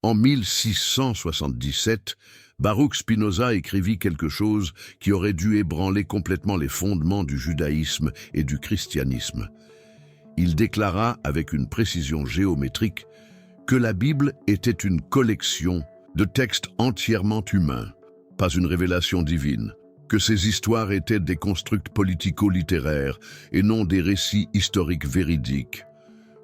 En 1677, Baruch Spinoza écrivit quelque chose qui aurait dû ébranler complètement les fondements du judaïsme et du christianisme. Il déclara avec une précision géométrique que la Bible était une collection de textes entièrement humains, pas une révélation divine, que ces histoires étaient des constructs politico-littéraires et non des récits historiques véridiques,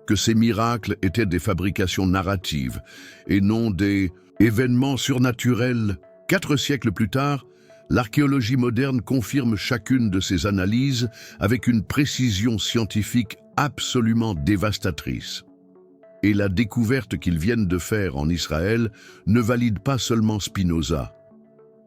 que ces miracles étaient des fabrications narratives et non des événements surnaturels. 4 siècles plus tard, l'archéologie moderne confirme chacune de ces analyses avec une précision scientifique absolument dévastatrice. Et la découverte qu'ils viennent de faire en Israël ne valide pas seulement Spinoza.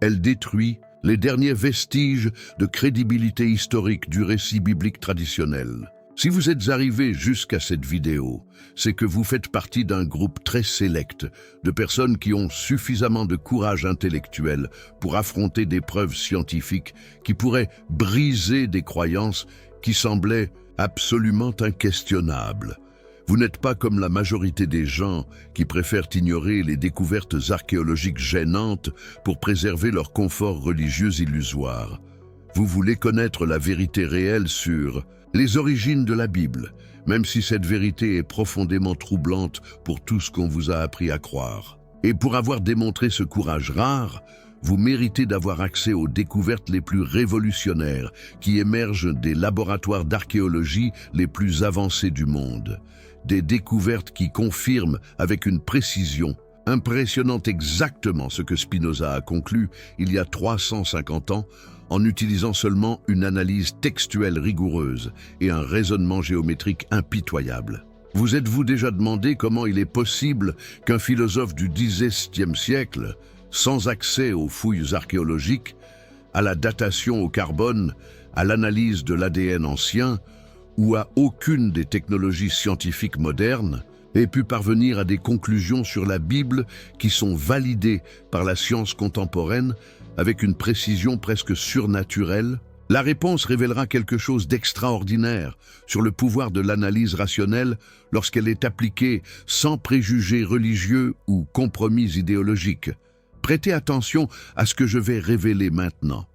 Elle détruit les derniers vestiges de crédibilité historique du récit biblique traditionnel. Si vous êtes arrivé jusqu'à cette vidéo, c'est que vous faites partie d'un groupe très sélect de personnes qui ont suffisamment de courage intellectuel pour affronter des preuves scientifiques qui pourraient briser des croyances qui semblaient absolument inquestionnables. Vous n'êtes pas comme la majorité des gens qui préfèrent ignorer les découvertes archéologiques gênantes pour préserver leur confort religieux illusoire. Vous voulez connaître la vérité réelle sur les origines de la Bible, même si cette vérité est profondément troublante pour tout ce qu'on vous a appris à croire. Et pour avoir démontré ce courage rare, vous méritez d'avoir accès aux découvertes les plus révolutionnaires qui émergent des laboratoires d'archéologie les plus avancés du monde. Des découvertes qui confirment avec une précision impressionnante exactement ce que Spinoza a conclu il y a 350 ans en utilisant seulement une analyse textuelle rigoureuse et un raisonnement géométrique impitoyable. Vous êtes-vous déjà demandé comment il est possible qu'un philosophe du XVIIe siècle, sans accès aux fouilles archéologiques, à la datation au carbone, à l'analyse de l'ADN ancien ou à aucune des technologies scientifiques modernes, ait pu parvenir à des conclusions sur la Bible qui sont validées par la science contemporaine avec une précision presque surnaturelle? La réponse révélera quelque chose d'extraordinaire sur le pouvoir de l'analyse rationnelle lorsqu'elle est appliquée sans préjugés religieux ou compromis idéologiques. Prêtez attention à ce que je vais révéler maintenant,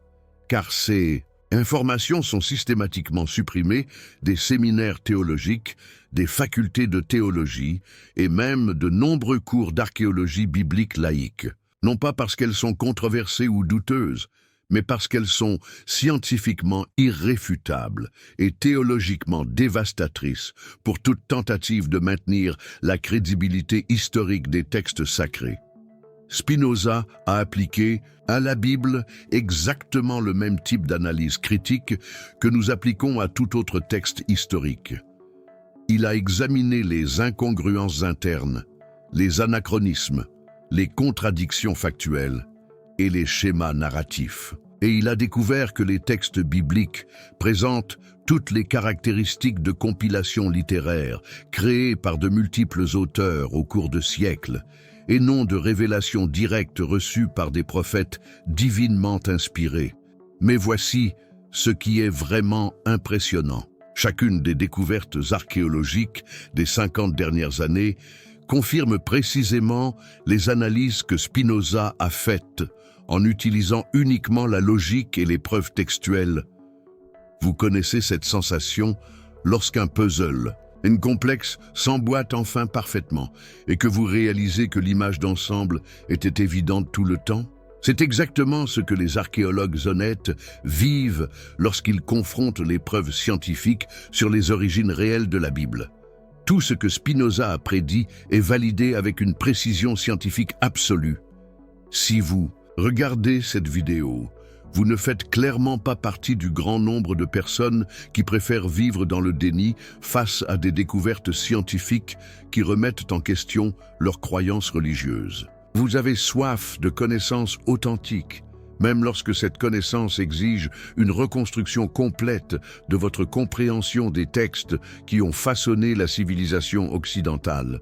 car ces informations sont systématiquement supprimées des séminaires théologiques, des facultés de théologie et même de nombreux cours d'archéologie biblique laïque. Non pas parce qu'elles sont controversées ou douteuses, mais parce qu'elles sont scientifiquement irréfutables et théologiquement dévastatrices pour toute tentative de maintenir la crédibilité historique des textes sacrés. Spinoza a appliqué à la Bible exactement le même type d'analyse critique que nous appliquons à tout autre texte historique. Il a examiné les incongruences internes, les anachronismes, les contradictions factuelles et les schémas narratifs. Et il a découvert que les textes bibliques présentent toutes les caractéristiques de compilations littéraires créées par de multiples auteurs au cours de siècles, et non de révélations directes reçues par des prophètes divinement inspirés. Mais voici ce qui est vraiment impressionnant. Chacune des découvertes archéologiques des 50 dernières années confirme précisément les analyses que Spinoza a faites en utilisant uniquement la logique et les preuves textuelles. Vous connaissez cette sensation lorsqu'un puzzle, une complexe, s'emboîte enfin parfaitement et que vous réalisez que l'image d'ensemble était évidente tout le temps? C'est exactement ce que les archéologues honnêtes vivent lorsqu'ils confrontent les preuves scientifiques sur les origines réelles de la Bible. Tout ce que Spinoza a prédit est validé avec une précision scientifique absolue. Si vous regardez cette vidéo, vous ne faites clairement pas partie du grand nombre de personnes qui préfèrent vivre dans le déni face à des découvertes scientifiques qui remettent en question leurs croyances religieuses. Vous avez soif de connaissances authentiques, même lorsque cette connaissance exige une reconstruction complète de votre compréhension des textes qui ont façonné la civilisation occidentale.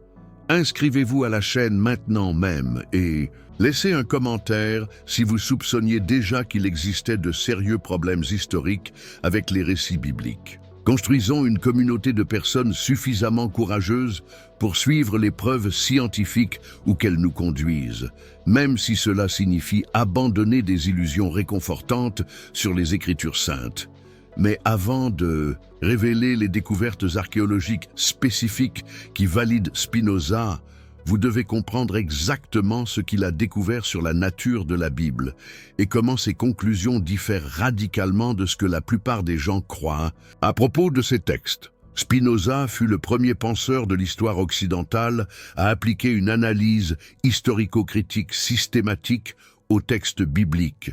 Inscrivez-vous à la chaîne maintenant même et laissez un commentaire si vous soupçonniez déjà qu'il existait de sérieux problèmes historiques avec les récits bibliques. Construisons une communauté de personnes suffisamment courageuses pour suivre les preuves scientifiques où qu'elles nous conduisent, même si cela signifie abandonner des illusions réconfortantes sur les Écritures saintes. Mais avant de révéler les découvertes archéologiques spécifiques qui valident Spinoza, vous devez comprendre exactement ce qu'il a découvert sur la nature de la Bible et comment ses conclusions diffèrent radicalement de ce que la plupart des gens croient à propos de ces textes. Spinoza fut le premier penseur de l'histoire occidentale à appliquer une analyse historico-critique systématique aux textes bibliques.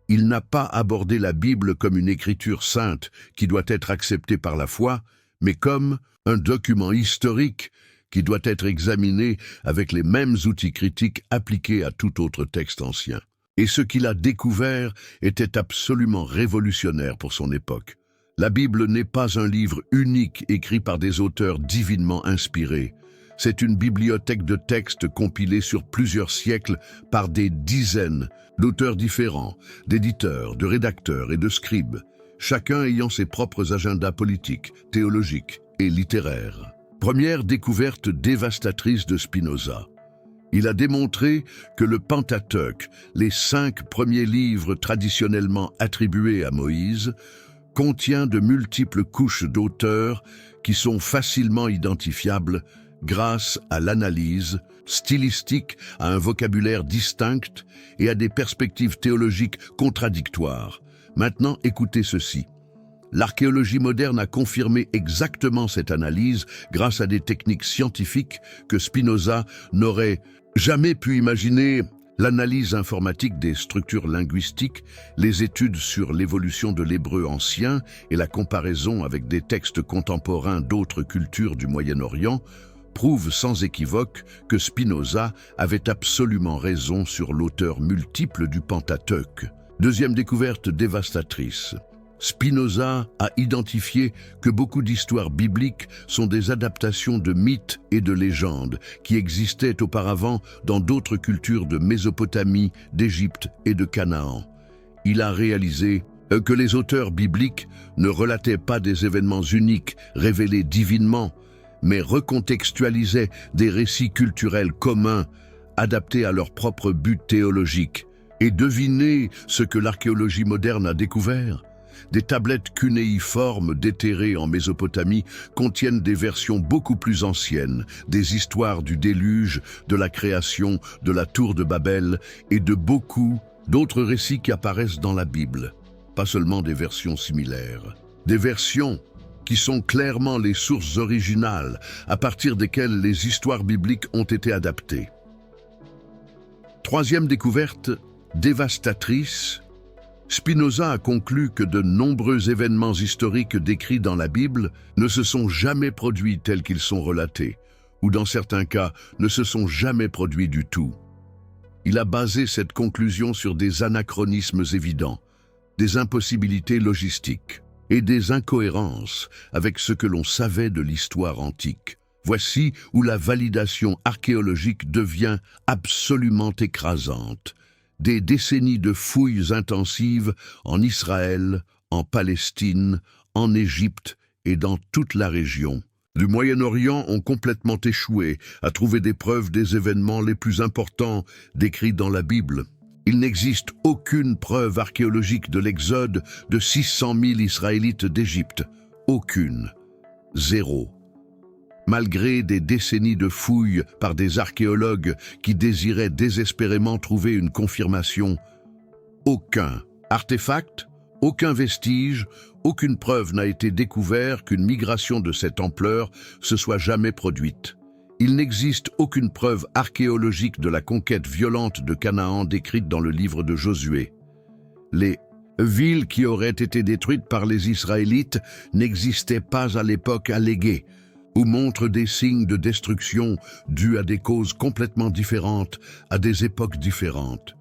Il n'a pas abordé la Bible comme une écriture sainte qui doit être acceptée par la foi, mais comme un document historique qui doit être examiné avec les mêmes outils critiques appliqués à tout autre texte ancien. Et ce qu'il a découvert était absolument révolutionnaire pour son époque. La Bible n'est pas un livre unique écrit par des auteurs divinement inspirés. C'est une bibliothèque de textes compilés sur plusieurs siècles par des dizaines d'auteurs différents, d'éditeurs, de rédacteurs et de scribes, chacun ayant ses propres agendas politiques, théologiques et littéraires. Première découverte dévastatrice de Spinoza. Il a démontré que le Pentateuque, les 5 premiers livres traditionnellement attribués à Moïse, contient de multiples couches d'auteurs qui sont facilement identifiables grâce à l'analyse stylistique, à un vocabulaire distinct et à des perspectives théologiques contradictoires. Maintenant, écoutez ceci. L'archéologie moderne a confirmé exactement cette analyse grâce à des techniques scientifiques que Spinoza n'aurait jamais pu imaginer. L'analyse informatique des structures linguistiques, les études sur l'évolution de l'hébreu ancien et la comparaison avec des textes contemporains d'autres cultures du Moyen-Orient prouvent sans équivoque que Spinoza avait absolument raison sur l'auteur multiple du Pentateuque. Deuxième découverte dévastatrice. Spinoza a identifié que beaucoup d'histoires bibliques sont des adaptations de mythes et de légendes qui existaient auparavant dans d'autres cultures de Mésopotamie, d'Égypte et de Canaan. Il a réalisé que les auteurs bibliques ne relataient pas des événements uniques révélés divinement, mais recontextualisaient des récits culturels communs adaptés à leur propre but théologique. Et devinez ce que l'archéologie moderne a découvert ? Des tablettes cunéiformes déterrées en Mésopotamie contiennent des versions beaucoup plus anciennes, des histoires du déluge, de la création, de la tour de Babel et de beaucoup d'autres récits qui apparaissent dans la Bible. Pas seulement des versions similaires. Des versions qui sont clairement les sources originales à partir desquelles les histoires bibliques ont été adaptées. Troisième découverte dévastatrice. Spinoza a conclu que de nombreux événements historiques décrits dans la Bible ne se sont jamais produits tels qu'ils sont relatés, ou dans certains cas, ne se sont jamais produits du tout. Il a basé cette conclusion sur des anachronismes évidents, des impossibilités logistiques et des incohérences avec ce que l'on savait de l'histoire antique. Voici où la validation archéologique devient absolument écrasante. Des décennies de fouilles intensives en Israël, en Palestine, en Égypte et dans toute la région du Moyen-Orient ont complètement échoué à trouver des preuves des événements les plus importants décrits dans la Bible. Il n'existe aucune preuve archéologique de l'exode de 600 000 Israélites d'Égypte. Aucune. Zéro. Malgré des décennies de fouilles par des archéologues qui désiraient désespérément trouver une confirmation, aucun artefact, aucun vestige, aucune preuve n'a été découvert qu'une migration de cette ampleur se soit jamais produite. Il n'existe aucune preuve archéologique de la conquête violente de Canaan décrite dans le livre de Josué. Les villes qui auraient été détruites par les Israélites n'existaient pas à l'époque alléguée, ou montrent des signes de destruction dus à des causes complètement différentes, à des époques différentes.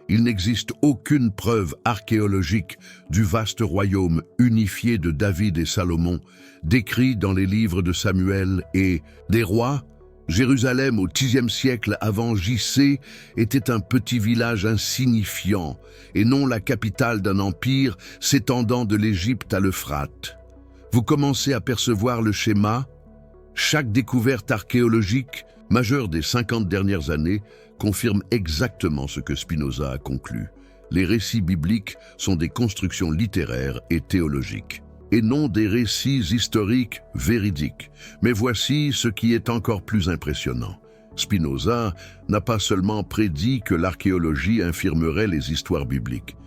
Il n'existe aucune preuve archéologique du vaste royaume unifié de David et Salomon, décrit dans les livres de Samuel et des rois. Jérusalem au Xe siècle avant J.C. était un petit village insignifiant et non la capitale d'un empire s'étendant de l'Égypte à l'Euphrate. Vous commencez à percevoir le schéma. Chaque découverte archéologique majeure des 50 dernières années confirme exactement ce que Spinoza a conclu. Les récits bibliques sont des constructions littéraires et théologiques, et non des récits historiques véridiques. Mais voici ce qui est encore plus impressionnant. Spinoza n'a pas seulement prédit que l'archéologie infirmerait les histoires bibliques.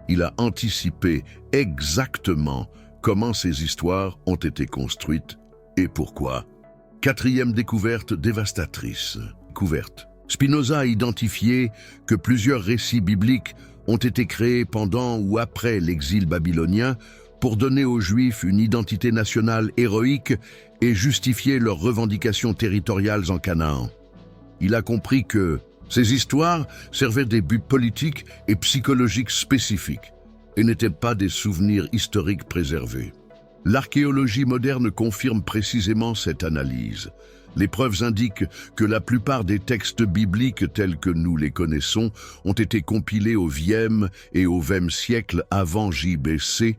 Il a anticipé exactement comment ces histoires ont été construites et pourquoi. Quatrième découverte dévastatrice. Spinoza a identifié que plusieurs récits bibliques ont été créés pendant ou après l'exil babylonien pour donner aux Juifs une identité nationale héroïque et justifier leurs revendications territoriales en Canaan. Il a compris que ces histoires servaient des buts politiques et psychologiques spécifiques et n'étaient pas des souvenirs historiques préservés. L'archéologie moderne confirme précisément cette analyse. Les preuves indiquent que la plupart des textes bibliques tels que nous les connaissons ont été compilés au Vième et au XXe siècle avant JBC,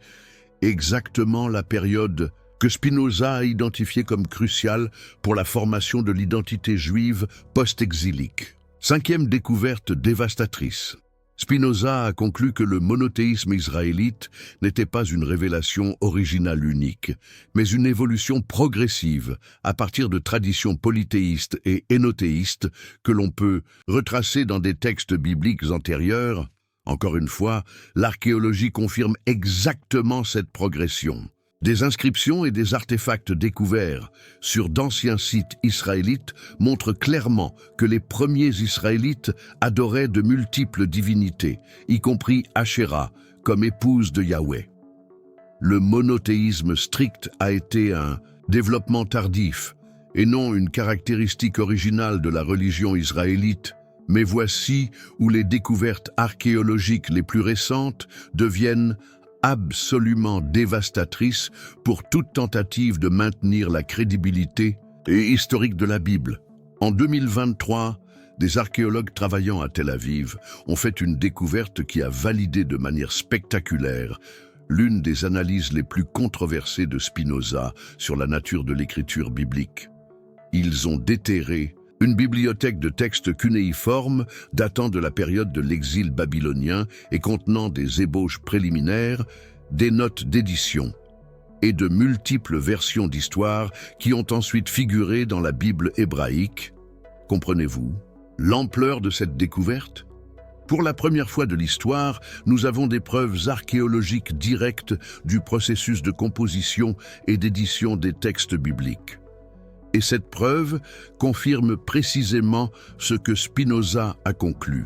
exactement la période que Spinoza a identifiée comme cruciale pour la formation de l'identité juive post-exilique. Cinquième découverte dévastatrice. Spinoza a conclu que le monothéisme israélite n'était pas une révélation originale unique, mais une évolution progressive à partir de traditions polythéistes et hénothéistes que l'on peut retracer dans des textes bibliques antérieurs. Encore une fois, l'archéologie confirme exactement cette progression. Des inscriptions et des artefacts découverts sur d'anciens sites israélites montrent clairement que les premiers Israélites adoraient de multiples divinités, y compris Asherah, comme épouse de Yahweh. Le monothéisme strict a été un développement tardif et non une caractéristique originale de la religion israélite, mais voici où les découvertes archéologiques les plus récentes deviennent absolument dévastatrice pour toute tentative de maintenir la crédibilité historique de la Bible. En 2023, des archéologues travaillant à Tel Aviv ont fait une découverte qui a validé de manière spectaculaire l'une des analyses les plus controversées de Spinoza sur la nature de l'écriture biblique. Ils ont déterré une bibliothèque de textes cunéiformes datant de la période de l'exil babylonien et contenant des ébauches préliminaires, des notes d'édition et de multiples versions d'histoire qui ont ensuite figuré dans la Bible hébraïque. Comprenez-vous l'ampleur de cette découverte? Pour la première fois de l'histoire, nous avons des preuves archéologiques directes du processus de composition et d'édition des textes bibliques. Et cette preuve confirme précisément ce que Spinoza a conclu.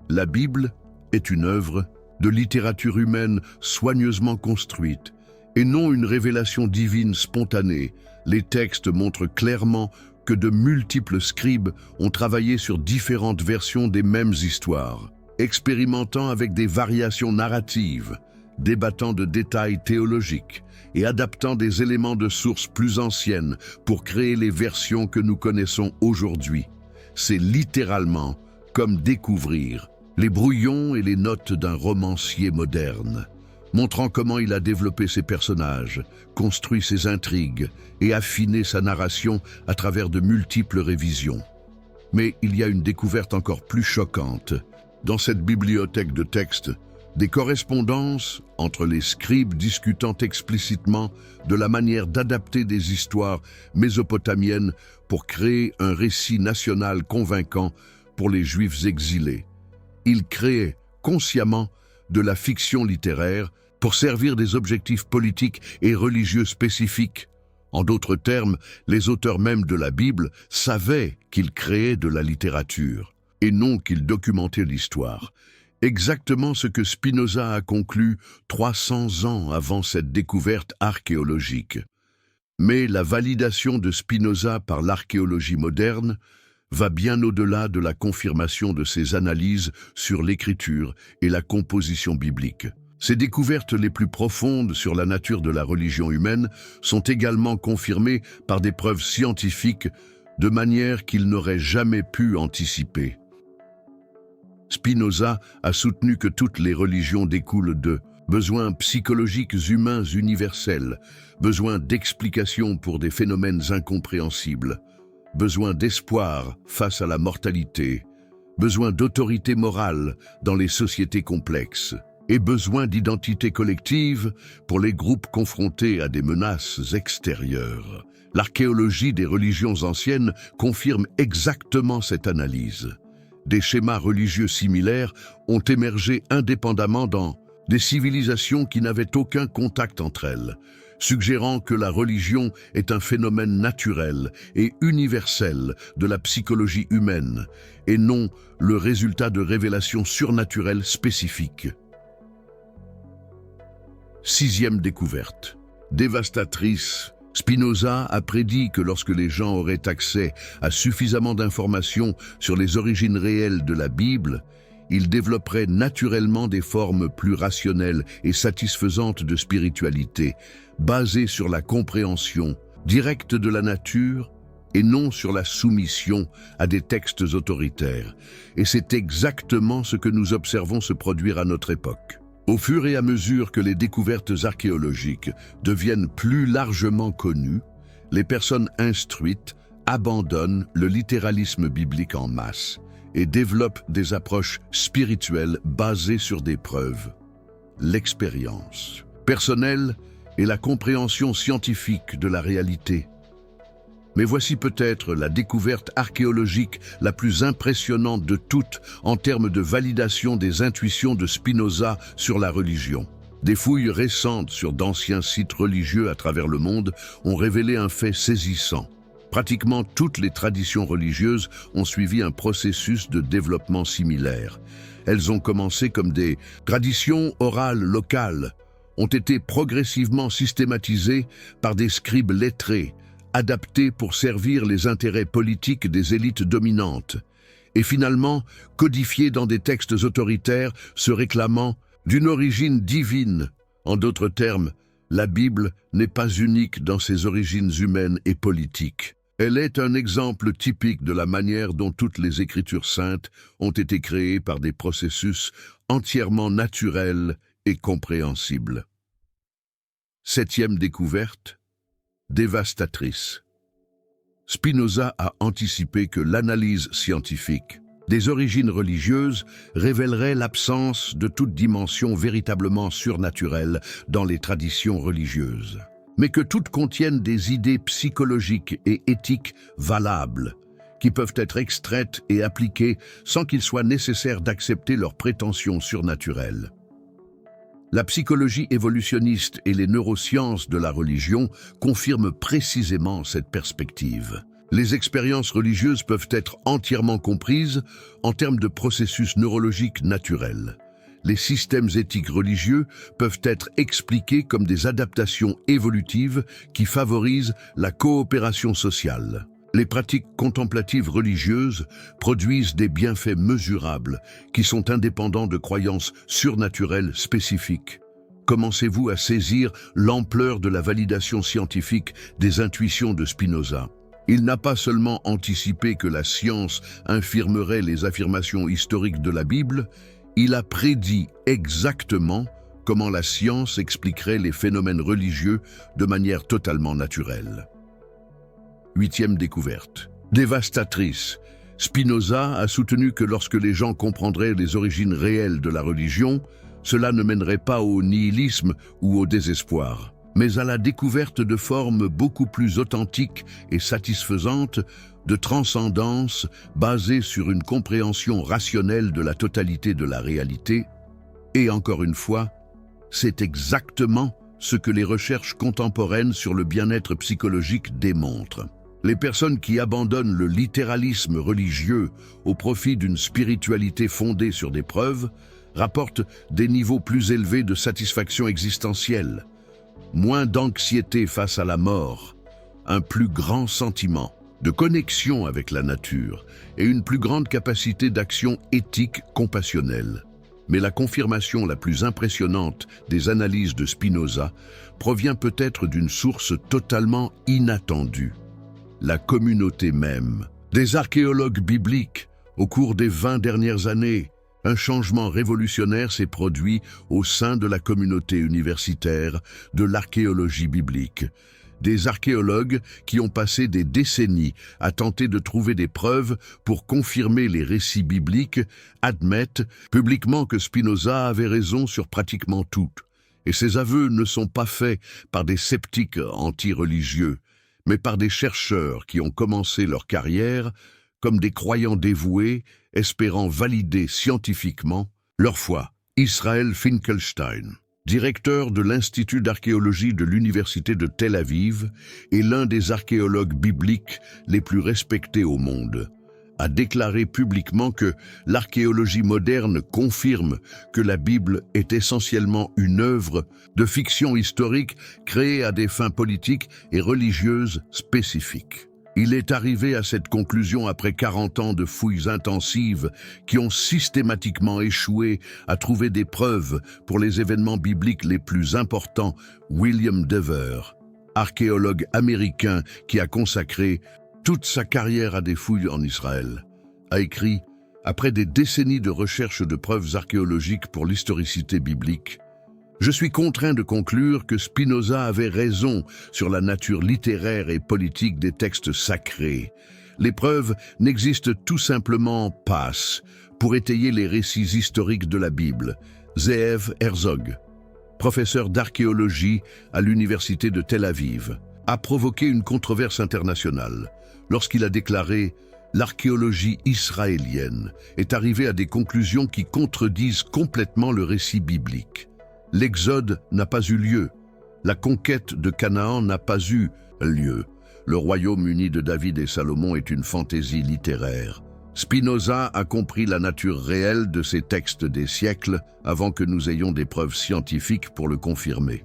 La Bible est une œuvre de littérature humaine soigneusement construite, et non une révélation divine spontanée. Les textes montrent clairement que de multiples scribes ont travaillé sur différentes versions des mêmes histoires, expérimentant avec des variations narratives, débattant de détails théologiques et adaptant des éléments de sources plus anciennes pour créer les versions que nous connaissons aujourd'hui. C'est littéralement comme découvrir les brouillons et les notes d'un romancier moderne, montrant comment il a développé ses personnages, construit ses intrigues et affiné sa narration à travers de multiples révisions. Mais il y a une découverte encore plus choquante. Dans cette bibliothèque de textes, des correspondances entre les scribes discutant explicitement de la manière d'adapter des histoires mésopotamiennes pour créer un récit national convaincant pour les Juifs exilés. Ils créaient consciemment de la fiction littéraire pour servir des objectifs politiques et religieux spécifiques. En d'autres termes, les auteurs mêmes de la Bible savaient qu'ils créaient de la littérature et non qu'ils documentaient l'histoire. Exactement ce que Spinoza a conclu 300 ans avant cette découverte archéologique. Mais la validation de Spinoza par l'archéologie moderne va bien au-delà de la confirmation de ses analyses sur l'écriture et la composition biblique. Ces découvertes les plus profondes sur la nature de la religion humaine sont également confirmées par des preuves scientifiques de manière qu'il n'aurait jamais pu anticiper. Spinoza a soutenu que toutes les religions découlent de besoins psychologiques humains universels, besoin d'explications pour des phénomènes incompréhensibles, besoin d'espoir face à la mortalité, besoin d'autorité morale dans les sociétés complexes et besoin d'identité collective pour les groupes confrontés à des menaces extérieures. L'archéologie des religions anciennes confirme exactement cette analyse. Des schémas religieux similaires ont émergé indépendamment dans des civilisations qui n'avaient aucun contact entre elles, suggérant que la religion est un phénomène naturel et universel de la psychologie humaine, et non le résultat de révélations surnaturelles spécifiques. Sixième découverte. Dévastatrice, Spinoza a prédit que lorsque les gens auraient accès à suffisamment d'informations sur les origines réelles de la Bible, ils développeraient naturellement des formes plus rationnelles et satisfaisantes de spiritualité, basées sur la compréhension directe de la nature et non sur la soumission à des textes autoritaires. Et c'est exactement ce que nous observons se produire à notre époque. Au fur et à mesure que les découvertes archéologiques deviennent plus largement connues, les personnes instruites abandonnent le littéralisme biblique en masse et développent des approches spirituelles basées sur des preuves, l'expérience personnelle et la compréhension scientifique de la réalité. Mais voici peut-être la découverte archéologique la plus impressionnante de toutes en termes de validation des intuitions de Spinoza sur la religion. Des fouilles récentes sur d'anciens sites religieux à travers le monde ont révélé un fait saisissant. Pratiquement toutes les traditions religieuses ont suivi un processus de développement similaire. Elles ont commencé comme des traditions orales locales, ont été progressivement systématisées par des scribes lettrés, adaptés pour servir les intérêts politiques des élites dominantes, et finalement codifiées dans des textes autoritaires se réclamant d'une origine divine. En d'autres termes, la Bible n'est pas unique dans ses origines humaines et politiques. Elle est un exemple typique de la manière dont toutes les Écritures saintes ont été créées par des processus entièrement naturels et compréhensibles. Septième découverte, dévastatrice. Spinoza a anticipé que l'analyse scientifique des origines religieuses révélerait l'absence de toute dimension véritablement surnaturelle dans les traditions religieuses, mais que toutes contiennent des idées psychologiques et éthiques valables, qui peuvent être extraites et appliquées sans qu'il soit nécessaire d'accepter leurs prétentions surnaturelles. La psychologie évolutionniste et les neurosciences de la religion confirment précisément cette perspective. Les expériences religieuses peuvent être entièrement comprises en termes de processus neurologiques naturels. Les systèmes éthiques religieux peuvent être expliqués comme des adaptations évolutives qui favorisent la coopération sociale. Les pratiques contemplatives religieuses produisent des bienfaits mesurables qui sont indépendants de croyances surnaturelles spécifiques. Commencez-vous à saisir l'ampleur de la validation scientifique des intuitions de Spinoza. Il n'a pas seulement anticipé que la science infirmerait les affirmations historiques de la Bible, il a prédit exactement comment la science expliquerait les phénomènes religieux de manière totalement naturelle. Huitième découverte. Dévastatrice. Spinoza a soutenu que lorsque les gens comprendraient les origines réelles de la religion, cela ne mènerait pas au nihilisme ou au désespoir, mais à la découverte de formes beaucoup plus authentiques et satisfaisantes de transcendance basées sur une compréhension rationnelle de la totalité de la réalité. Et encore une fois, c'est exactement ce que les recherches contemporaines sur le bien-être psychologique démontrent. Les personnes qui abandonnent le littéralisme religieux au profit d'une spiritualité fondée sur des preuves rapportent des niveaux plus élevés de satisfaction existentielle, moins d'anxiété face à la mort, un plus grand sentiment de connexion avec la nature et une plus grande capacité d'action éthique compassionnelle. Mais la confirmation la plus impressionnante des analyses de Spinoza provient peut-être d'une source totalement inattendue. La communauté même. Des archéologues bibliques, au cours des 20 dernières années, Un changement révolutionnaire s'est produit au sein de la communauté universitaire de l'archéologie biblique. Des archéologues qui ont passé des décennies à tenter de trouver des preuves pour confirmer les récits bibliques admettent publiquement que Spinoza avait raison sur pratiquement tout. Et ces aveux ne sont pas faits par des sceptiques anti-religieux, mais par des chercheurs qui ont commencé leur carrière comme des croyants dévoués, espérant valider scientifiquement leur foi. Israel Finkelstein, directeur de l'Institut d'archéologie de l'Université de Tel Aviv et l'un des archéologues bibliques les plus respectés au monde, a déclaré publiquement que l'archéologie moderne confirme que la Bible est essentiellement une œuvre de fiction historique créée à des fins politiques et religieuses spécifiques. Il est arrivé à cette conclusion après 40 ans de fouilles intensives qui ont systématiquement échoué à trouver des preuves pour les événements bibliques les plus importants. William Dever, archéologue américain qui a consacré toute sa carrière à des fouilles en Israël, a écrit « Après des décennies de recherche de preuves archéologiques pour l'historicité biblique, je suis contraint de conclure que Spinoza avait raison sur la nature littéraire et politique des textes sacrés. Les preuves n'existent tout simplement pas pour étayer les récits historiques de la Bible. » Zeev Herzog, professeur d'archéologie à l'Université de Tel Aviv, a provoqué une controverse internationale lorsqu'il a déclaré « L'archéologie israélienne est arrivée à des conclusions qui contredisent complètement le récit biblique. L'Exode n'a pas eu lieu. La conquête de Canaan n'a pas eu lieu. Le royaume uni de David et Salomon est une fantaisie littéraire. Spinoza a compris la nature réelle de ces textes des siècles avant que nous ayons des preuves scientifiques pour le confirmer.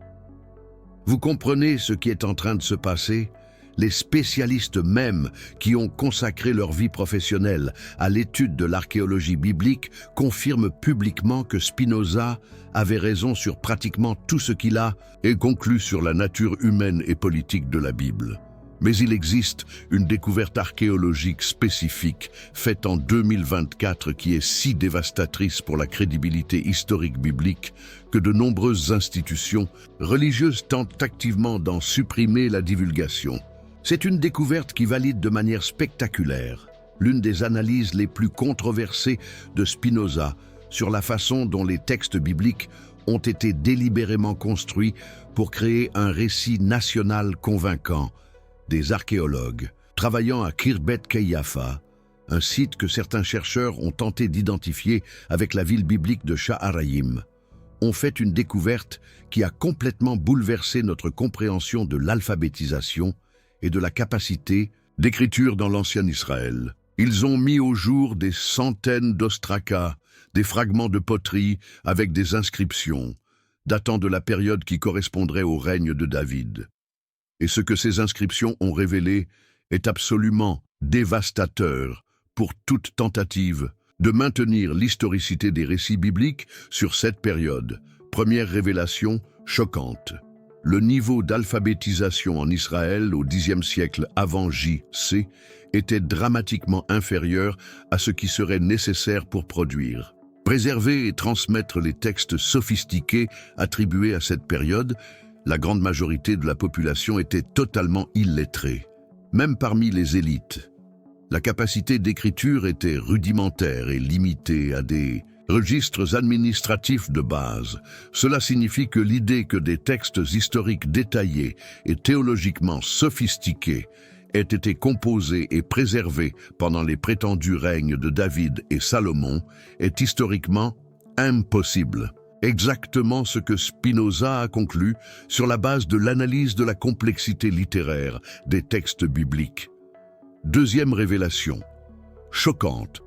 Vous comprenez ce qui est en train de se passer ? Les spécialistes même qui ont consacré leur vie professionnelle à l'étude de l'archéologie biblique confirment publiquement que Spinoza avait raison sur pratiquement tout ce qu'il a et conclut sur la nature humaine et politique de la Bible. Mais il existe une découverte archéologique spécifique faite en 2024 qui est si dévastatrice pour la crédibilité historique biblique que de nombreuses institutions religieuses tentent activement d'en supprimer la divulgation. C'est une découverte qui valide de manière spectaculaire l'une des analyses les plus controversées de Spinoza sur la façon dont les textes bibliques ont été délibérément construits pour créer un récit national convaincant. Des archéologues travaillant à Khirbet Qeiyafa, un site que certains chercheurs ont tenté d'identifier avec la ville biblique de Sha'arayim, ont fait une découverte qui a complètement bouleversé notre compréhension de l'alphabétisation et de la capacité d'écriture dans l'ancien Israël. Ils ont mis au jour des centaines d'ostracas, des fragments de poterie avec des inscriptions, datant de la période qui correspondrait au règne de David. Et ce que ces inscriptions ont révélé est absolument dévastateur pour toute tentative de maintenir l'historicité des récits bibliques sur cette période. Première révélation choquante. Le niveau d'alphabétisation en Israël au Xe siècle avant J.C. était dramatiquement inférieur à ce qui serait nécessaire pour produire, préserver et transmettre les textes sophistiqués attribués à cette période. La grande majorité de la population était totalement illettrée, même parmi les élites. La capacité d'écriture était rudimentaire et limitée à des registres administratifs de base. Cela signifie que l'idée que des textes historiques détaillés et théologiquement sophistiqués aient été composés et préservés pendant les prétendus règnes de David et Salomon est historiquement impossible. Exactement ce que Spinoza a conclu sur la base de l'analyse de la complexité littéraire des textes bibliques. Deuxième révélation, choquante.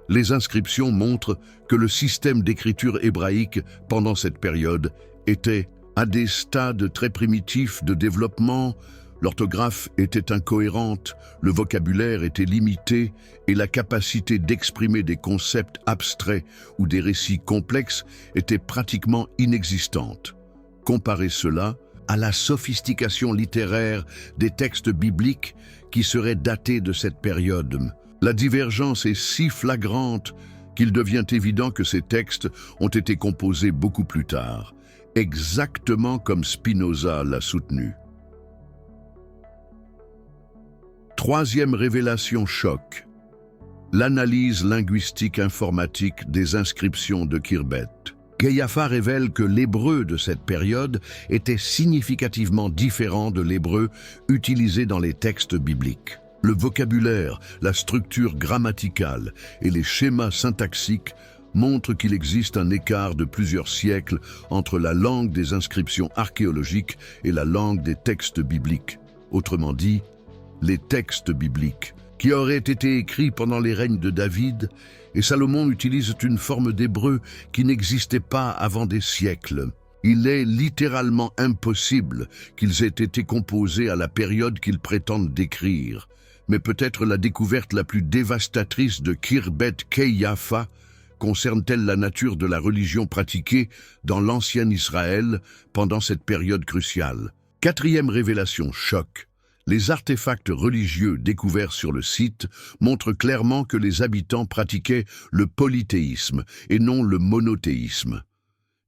Les inscriptions montrent que le système d'écriture hébraïque pendant cette période était à des stades très primitifs de développement. L'orthographe était incohérente, le vocabulaire était limité et la capacité d'exprimer des concepts abstraits ou des récits complexes était pratiquement inexistante. Comparez cela à la sophistication littéraire des textes bibliques qui seraient datés de cette période. La divergence est si flagrante qu'il devient évident que ces textes ont été composés beaucoup plus tard, exactement comme Spinoza l'a soutenu. Troisième révélation choc. L'analyse linguistique informatique des inscriptions de Khirbet. Kayafa révèle que l'hébreu de cette période était significativement différent de l'hébreu utilisé dans les textes bibliques. Le vocabulaire, la structure grammaticale et les schémas syntaxiques montrent qu'il existe un écart de plusieurs siècles entre la langue des inscriptions archéologiques et la langue des textes bibliques. Autrement dit, les textes bibliques, qui auraient été écrits pendant les règnes de David, et Salomon utilise une forme d'hébreu qui n'existait pas avant des siècles. Il est littéralement impossible qu'ils aient été composés à la période qu'ils prétendent décrire. Mais peut-être la découverte la plus dévastatrice de Khirbet Kayafa concerne-t-elle la nature de la religion pratiquée dans l'ancien Israël pendant cette période cruciale. Quatrième révélation choc. Les artefacts religieux découverts sur le site montrent clairement que les habitants pratiquaient le polythéisme et non le monothéisme.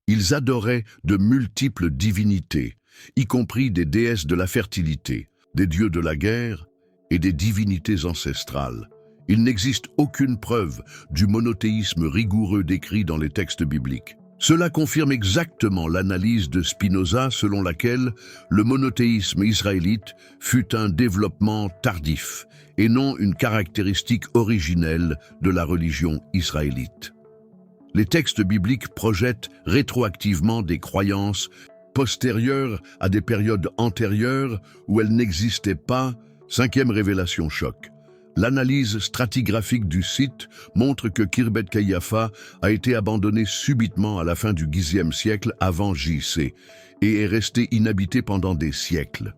Ils adoraient de multiples divinités, y compris des déesses de la fertilité, des dieux de la guerre et des divinités ancestrales. Il n'existe aucune preuve du monothéisme rigoureux décrit dans les textes bibliques. Cela confirme exactement l'analyse de Spinoza selon laquelle le monothéisme israélite fut un développement tardif et non une caractéristique originelle de la religion israélite. Les textes bibliques projettent rétroactivement des croyances postérieures à des périodes antérieures où elles n'existaient pas. Cinquième révélation choc. L'analyse stratigraphique du site montre que Khirbet Kayafa a été abandonné subitement à la fin du Xe siècle avant JC et est resté inhabité pendant des siècles.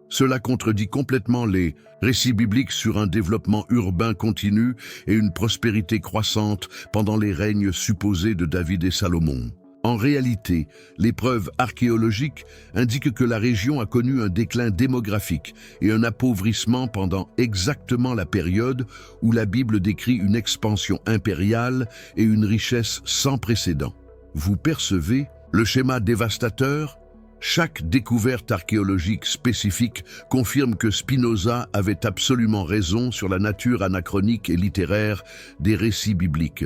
Cela contredit complètement les récits bibliques sur un développement urbain continu et une prospérité croissante pendant les règnes supposés de David et Salomon. En réalité, les preuves archéologiques indiquent que la région a connu un déclin démographique et un appauvrissement pendant exactement la période où la Bible décrit une expansion impériale et une richesse sans précédent. Vous percevez le schéma dévastateur? Chaque découverte archéologique spécifique confirme que Spinoza avait absolument raison sur la nature anachronique et littéraire des récits bibliques.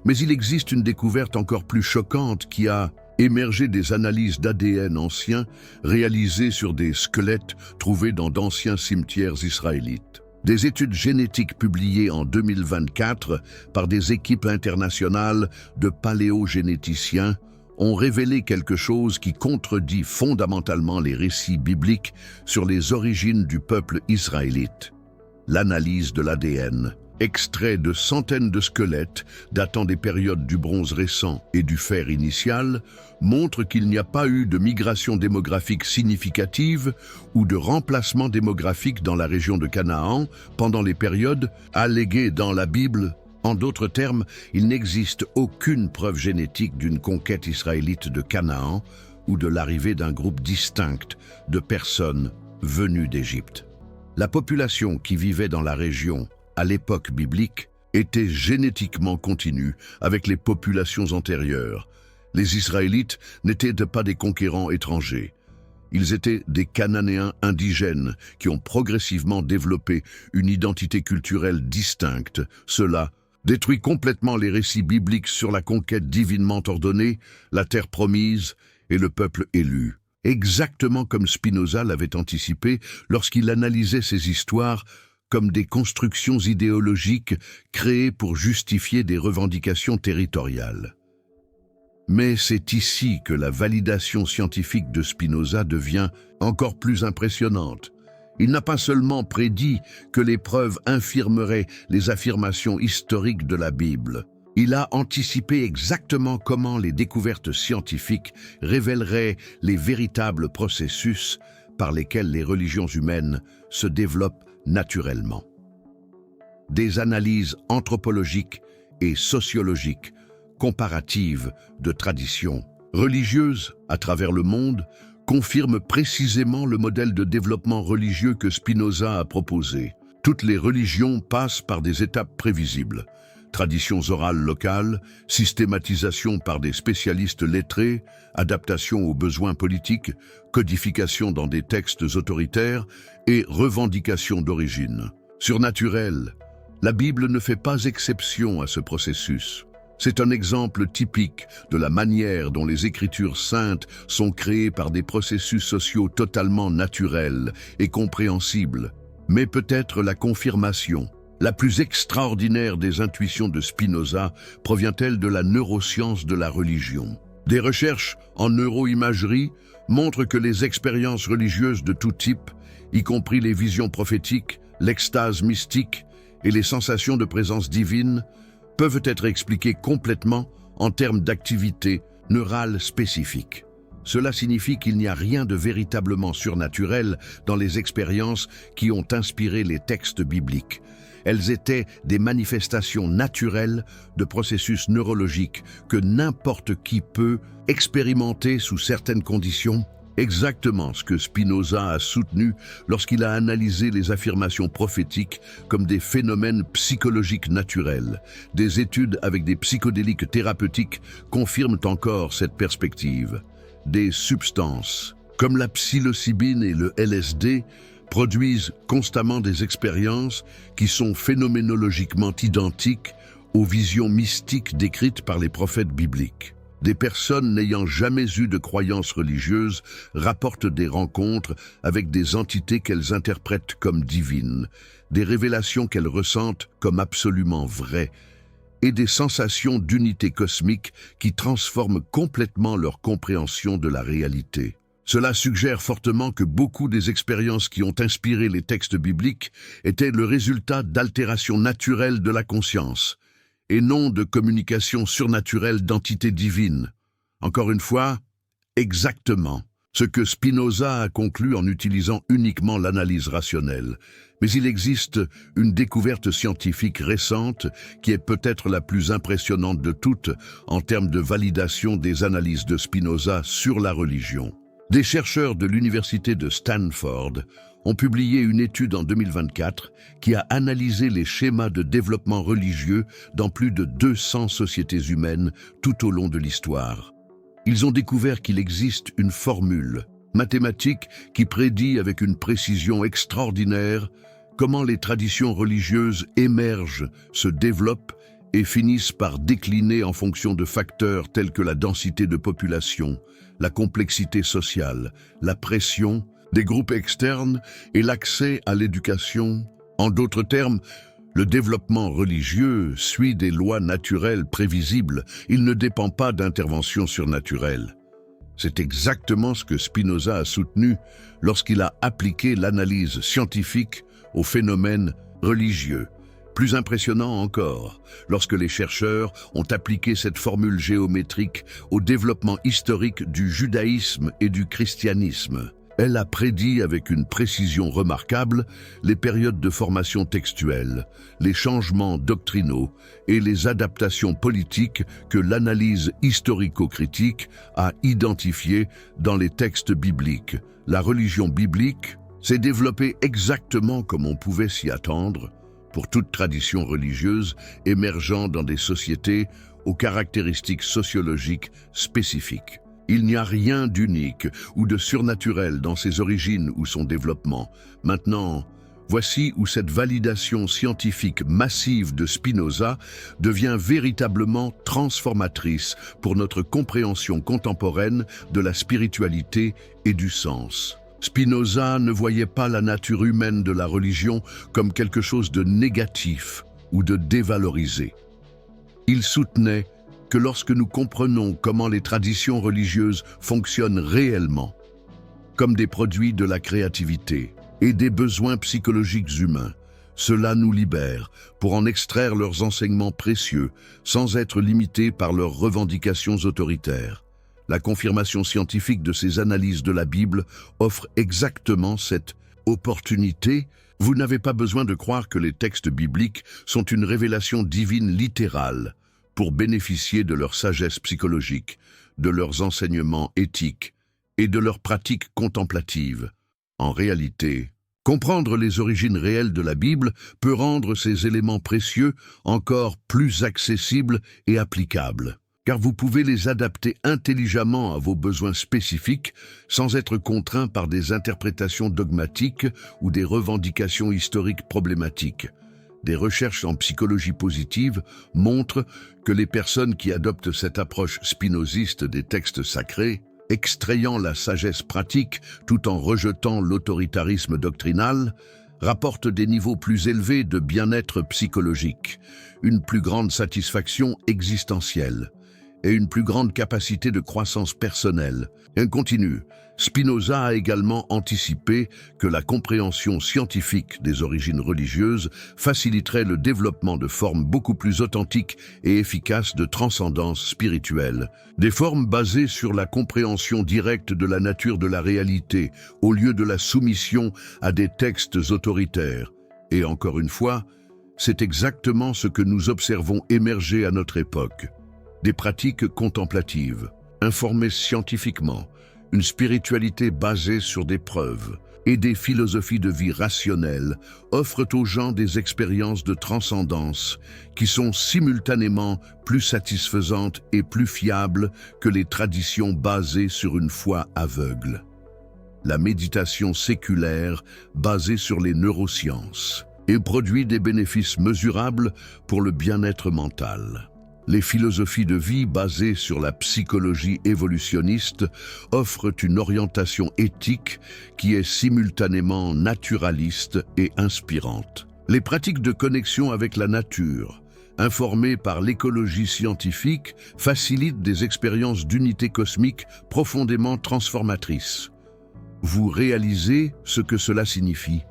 Mais il existe une découverte encore plus choquante qui a émergé des analyses d'ADN anciens réalisées sur des squelettes trouvés dans d'anciens cimetières israélites. Des études génétiques publiées en 2024 par des équipes internationales de paléogénéticiens ont révélé quelque chose qui contredit fondamentalement les récits bibliques sur les origines du peuple israélite. L'analyse de l'ADN, extrait de centaines de squelettes datant des périodes du bronze récent et du fer initial, montre qu'il n'y a pas eu de migration démographique significative ou de remplacement démographique dans la région de Canaan pendant les périodes alléguées dans la Bible. En d'autres termes, il n'existe aucune preuve génétique d'une conquête israélite de Canaan ou de l'arrivée d'un groupe distinct de personnes venues d'Égypte. La population qui vivait dans la région à l'époque biblique était génétiquement continue avec les populations antérieures. Les Israélites n'étaient pas des conquérants étrangers. Ils étaient des Cananéens indigènes qui ont progressivement développé une identité culturelle distincte. Cela détruit complètement les récits bibliques sur la conquête divinement ordonnée, la terre promise et le peuple élu. Exactement comme Spinoza l'avait anticipé lorsqu'il analysait ces histoires comme des constructions idéologiques créées pour justifier des revendications territoriales. Mais c'est ici que la validation scientifique de Spinoza devient encore plus impressionnante. Il n'a pas seulement prédit que les preuves infirmeraient les affirmations historiques de la Bible. Il a anticipé exactement comment les découvertes scientifiques révéleraient les véritables processus par lesquels les religions humaines se développent naturellement. Des analyses anthropologiques et sociologiques comparatives de traditions religieuses à travers le monde confirment précisément le modèle de développement religieux que Spinoza a proposé. Toutes les religions passent par des étapes prévisibles. Traditions orales locales, systématisation par des spécialistes lettrés, adaptation aux besoins politiques, codification dans des textes autoritaires et revendication d'origine. Surnaturel, la Bible ne fait pas exception à ce processus. C'est un exemple typique de la manière dont les Écritures saintes sont créées par des processus sociaux totalement naturels et compréhensibles, mais peut-être la confirmation. La plus extraordinaire des intuitions de Spinoza provient-elle de la neuroscience de la religion. Des recherches en neuroimagerie montrent que les expériences religieuses de tout type, y compris les visions prophétiques, l'extase mystique et les sensations de présence divine, peuvent être expliquées complètement en termes d'activité neurale spécifique. Cela signifie qu'il n'y a rien de véritablement surnaturel dans les expériences qui ont inspiré les textes bibliques. Elles étaient des manifestations naturelles de processus neurologiques que n'importe qui peut expérimenter sous certaines conditions. Exactement ce que Spinoza a soutenu lorsqu'il a analysé les affirmations prophétiques comme des phénomènes psychologiques naturels. Des études avec des psychodéliques thérapeutiques confirment encore cette perspective. Des substances, comme la psilocybine et le LSD, produisent constamment des expériences qui sont phénoménologiquement identiques aux visions mystiques décrites par les prophètes bibliques. Des personnes n'ayant jamais eu de croyances religieuses rapportent des rencontres avec des entités qu'elles interprètent comme divines, des révélations qu'elles ressentent comme absolument vraies, et des sensations d'unité cosmique qui transforment complètement leur compréhension de la réalité. Cela suggère fortement que beaucoup des expériences qui ont inspiré les textes bibliques étaient le résultat d'altérations naturelles de la conscience, et non de communication surnaturelle d'entités divines. Encore une fois, exactement ce que Spinoza a conclu en utilisant uniquement l'analyse rationnelle. Mais il existe une découverte scientifique récente qui est peut-être la plus impressionnante de toutes en termes de validation des analyses de Spinoza sur la religion. Des chercheurs de l'université de Stanford ont publié une étude en 2024 qui a analysé les schémas de développement religieux dans plus de 200 sociétés humaines tout au long de l'histoire. Ils ont découvert qu'il existe une formule mathématique qui prédit avec une précision extraordinaire comment les traditions religieuses émergent, se développent et finissent par décliner en fonction de facteurs tels que la densité de population, la complexité sociale, la pression des groupes externes et l'accès à l'éducation. En d'autres termes, le développement religieux suit des lois naturelles prévisibles, il ne dépend pas d'intervention surnaturelle. C'est exactement ce que Spinoza a soutenu lorsqu'il a appliqué l'analyse scientifique aux phénomènes religieux. Plus impressionnant encore, lorsque les chercheurs ont appliqué cette formule géométrique au développement historique du judaïsme et du christianisme. Elle a prédit avec une précision remarquable les périodes de formation textuelle, les changements doctrinaux et les adaptations politiques que l'analyse historico-critique a identifiées dans les textes bibliques. La religion biblique s'est développée exactement comme on pouvait s'y attendre, pour toute tradition religieuse émergeant dans des sociétés aux caractéristiques sociologiques spécifiques. Il n'y a rien d'unique ou de surnaturel dans ses origines ou son développement. Maintenant, voici où cette validation scientifique massive de Spinoza devient véritablement transformatrice pour notre compréhension contemporaine de la spiritualité et du sens. Spinoza ne voyait pas la nature humaine de la religion comme quelque chose de négatif ou de dévalorisé. Il soutenait que lorsque nous comprenons comment les traditions religieuses fonctionnent réellement, comme des produits de la créativité et des besoins psychologiques humains, cela nous libère pour en extraire leurs enseignements précieux sans être limités par leurs revendications autoritaires. La confirmation scientifique de ces analyses de la Bible offre exactement cette opportunité. Vous n'avez pas besoin de croire que les textes bibliques sont une révélation divine littérale pour bénéficier de leur sagesse psychologique, de leurs enseignements éthiques et de leurs pratiques contemplatives. En réalité, Comprendre les origines réelles de la Bible peut rendre ces éléments précieux encore plus accessibles et applicables, car vous pouvez les adapter intelligemment à vos besoins spécifiques sans être contraint par des interprétations dogmatiques ou des revendications historiques problématiques. Des recherches en psychologie positive montrent que les personnes qui adoptent cette approche spinoziste des textes sacrés, extrayant la sagesse pratique tout en rejetant l'autoritarisme doctrinal, rapportent des niveaux plus élevés de bien-être psychologique, une plus grande satisfaction existentielle et une plus grande capacité de croissance personnelle. Et on continue. Spinoza a également anticipé que la compréhension scientifique des origines religieuses faciliterait le développement de formes beaucoup plus authentiques et efficaces de transcendance spirituelle. Des formes basées sur la compréhension directe de la nature de la réalité, au lieu de la soumission à des textes autoritaires. Et encore une fois, c'est exactement ce que nous observons émerger à notre époque. Des pratiques contemplatives, informées scientifiquement, une spiritualité basée sur des preuves et des philosophies de vie rationnelles offrent aux gens des expériences de transcendance qui sont simultanément plus satisfaisantes et plus fiables que les traditions basées sur une foi aveugle. La méditation séculaire basée sur les neurosciences et produit des bénéfices mesurables pour le bien-être mental. Les philosophies de vie basées sur la psychologie évolutionniste offrent une orientation éthique qui est simultanément naturaliste et inspirante. Les pratiques de connexion avec la nature, informées par l'écologie scientifique, facilitent des expériences d'unité cosmique profondément transformatrices. Vous réalisez ce que cela signifie?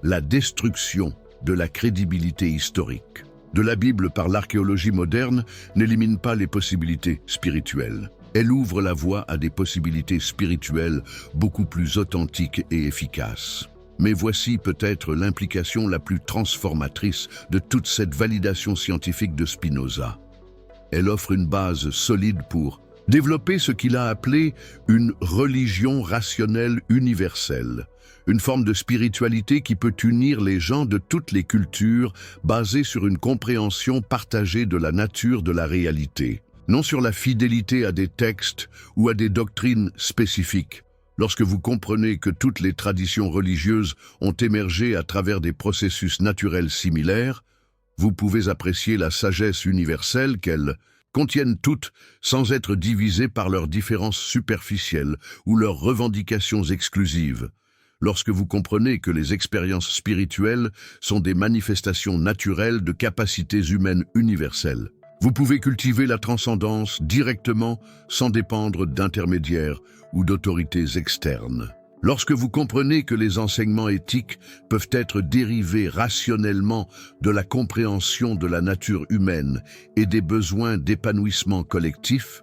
La destruction de la crédibilité historique de la Bible par l'archéologie moderne n'élimine pas les possibilités spirituelles. Elle ouvre la voie à des possibilités spirituelles beaucoup plus authentiques et efficaces. Mais voici peut-être l'implication la plus transformatrice de toute cette validation scientifique de Spinoza. Elle offre une base solide pour développer ce qu'il a appelé une religion rationnelle universelle, une forme de spiritualité qui peut unir les gens de toutes les cultures basée sur une compréhension partagée de la nature de la réalité, non sur la fidélité à des textes ou à des doctrines spécifiques. Lorsque vous comprenez que toutes les traditions religieuses ont émergé à travers des processus naturels similaires, vous pouvez apprécier la sagesse universelle qu'elles contiennent toutes sans être divisées par leurs différences superficielles ou leurs revendications exclusives. Lorsque vous comprenez que les expériences spirituelles sont des manifestations naturelles de capacités humaines universelles, vous pouvez cultiver la transcendance directement sans dépendre d'intermédiaires ou d'autorités externes. Lorsque vous comprenez que les enseignements éthiques peuvent être dérivés rationnellement de la compréhension de la nature humaine et des besoins d'épanouissement collectif,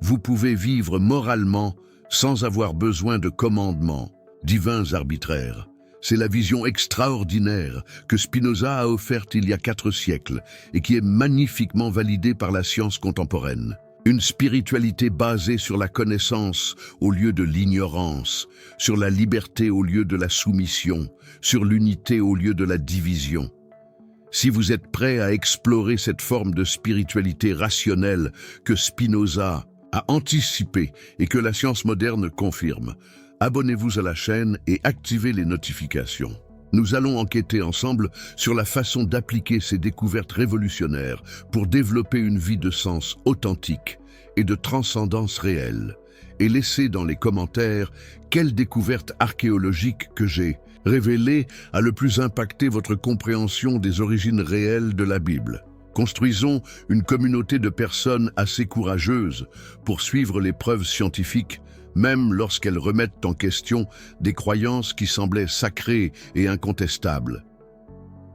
vous pouvez vivre moralement sans avoir besoin de commandements divins arbitraires. C'est la vision extraordinaire que Spinoza a offerte il y a 4 siècles et qui est magnifiquement validée par la science contemporaine. Une spiritualité basée sur la connaissance au lieu de l'ignorance, sur la liberté au lieu de la soumission, sur l'unité au lieu de la division. Si vous êtes prêt à explorer cette forme de spiritualité rationnelle que Spinoza a anticipée et que la science moderne confirme, abonnez-vous à la chaîne et activez les notifications. Nous allons enquêter ensemble sur la façon d'appliquer ces découvertes révolutionnaires pour développer une vie de sens authentique et de transcendance réelle. Et laissez dans les commentaires quelle découverte archéologique que j'ai révélée a le plus impacté votre compréhension des origines réelles de la Bible. Construisons une communauté de personnes assez courageuses pour suivre les preuves scientifiques, même lorsqu'elles remettent en question des croyances qui semblaient sacrées et incontestables.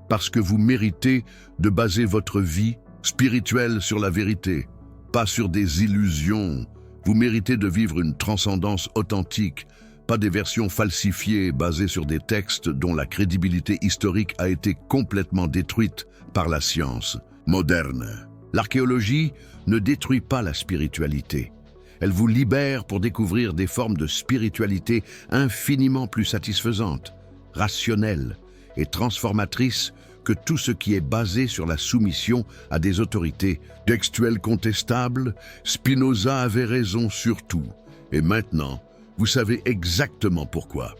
Parce que vous méritez de baser votre vie spirituelle sur la vérité, pas sur des illusions. Vous méritez de vivre une transcendance authentique, pas des versions falsifiées basées sur des textes dont la crédibilité historique a été complètement détruite par la science moderne. L'archéologie ne détruit pas la spiritualité. Elle vous libère pour découvrir des formes de spiritualité infiniment plus satisfaisantes. rationnelle et transformatrice que tout ce qui est basé sur la soumission à des autorités. Textuel contestable, Spinoza avait raison sur tout. Et maintenant, vous savez exactement pourquoi.